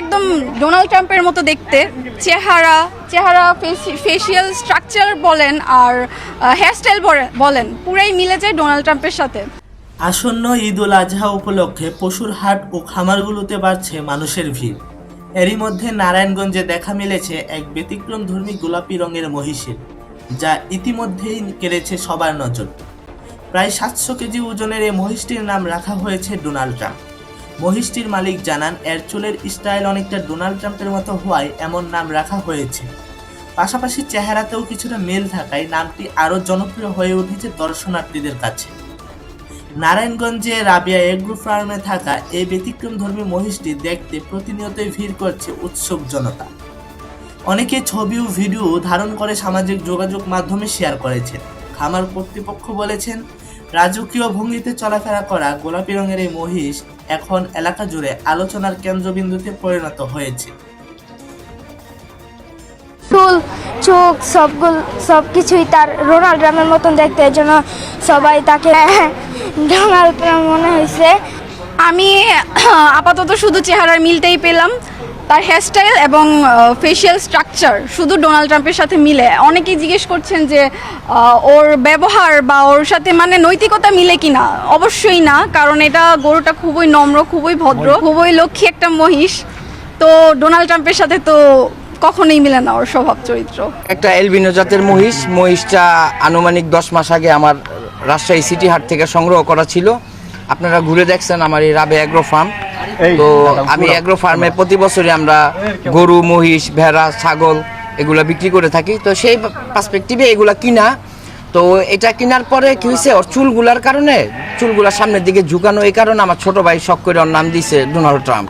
একদম ডোনাল্ড ট্রাম্পের মতো দেখতে, চেহারা ফেসিয়াল স্ট্রাকচার বলেন আর হেয়ারস্টাইল বলেন পুরাই মিলে যায় ডোনাল্ড ট্রাম্পের সাথে। আসন্ন ঈদ উল আজহা উপলক্ষে পশুর হাট ও খামারগুলোতে বাড়ছে মানুষের ভিড়। এরই মধ্যে নারায়ণগঞ্জে দেখা মিলেছে এক ব্যতিক্রমধর্মী গোলাপি রঙের মহিষের, যা ইতিমধ্যেই কেড়েছে সবার নজর। প্রায় 700 কেজি ওজনের এই মহিষটির নাম রাখা হয়েছে ডোনাল্ড ট্রাম্প। মহিষটির মালিক জানান, এর চুলের স্টাইল অনেকটা ডোনাল্ড ট্রাম্পের মতো হওয়ায় এমন নাম রাখা হয়েছে। পাশাপাশি চেহারাতেও কিছুটা মিল থাকায় নামটি আরও জনপ্রিয় হয়ে উঠেছে দর্শনার্থীদের কাছে। নারায়ণগঞ্জে রাবিয়া এগ্রো ফার্মে থাকা এই ব্যতিক্রমধর্মী মহিষটি দেখতে প্রতিনিয়তই ভিড় করছে উৎসুক জনতা। অনেকে ছবি ও ভিডিও ধারণ করে সামাজিক যোগাযোগ মাধ্যমে শেয়ার করেছেন। খামার কর্তৃপক্ষ বলেছেন, রাজকীয় ভঙ্গিতে চলাফেরা করা গোলাপি রঙের এই মহিষ এখন এলাকা জুড়ে আলোচনার কেন্দ্রবিন্দুতে পরিণত হয়েছে। চুল, চোখ সবকিছুই তার ডোনাল্ড ট্রাম্পের মতন দেখতে, এর জন্য সবাই তাকে ডোনাল্ড ট্রাম্প মনে হয়েছে। আমি আপাতত শুধু চেহারার মিলটাই পেলাম, তার হেয়ারস্টাইল এবং ফেসিয়াল স্ট্রাকচার শুধু ডোনাল্ড ট্রাম্পের সাথে মিলে। অনেকেই জিজ্ঞেস করছেন যে ওর ব্যবহার বা ওর সাথে মানে নৈতিকতা মিলে কিনা। অবশ্যই না, কারণ এটা গরুটা খুবই নম্র, খুবই ভদ্র, খুবই লক্ষ্মী একটা মহিষ। তো ডোনাল্ড ট্রাম্পের সাথে তো কখনোই মিলে না ওর স্বভাব চরিত্র। একটা এলবিনো জাতের মহিষটা আনুমানিক 10 মাস আগে আমার রাজশাহী সিটি হাট থেকে সংগ্রহ করা ছিল। আপনারা ঘুরে দেখছেন আমার এই রাবে অ্যাগ্রো ফার্ম। তো আমি অ্যাগ্রো ফার্মে প্রতি বছরই আমরা গরু, মহিষ, ভেড়া, ছাগল এগুলা বিক্রি করে থাকি। তো সেই পার্সপেক্টিভে এগুলা কিনা। তো এটা কেনার পরে কি হয়েছে, ওর চুলগুলার সামনের দিকে ঝুঁকানো, এই কারণে আমার ছোট ভাই শখ করে ওর নাম দিয়েছে ডোনাল্ড ট্রাম্প।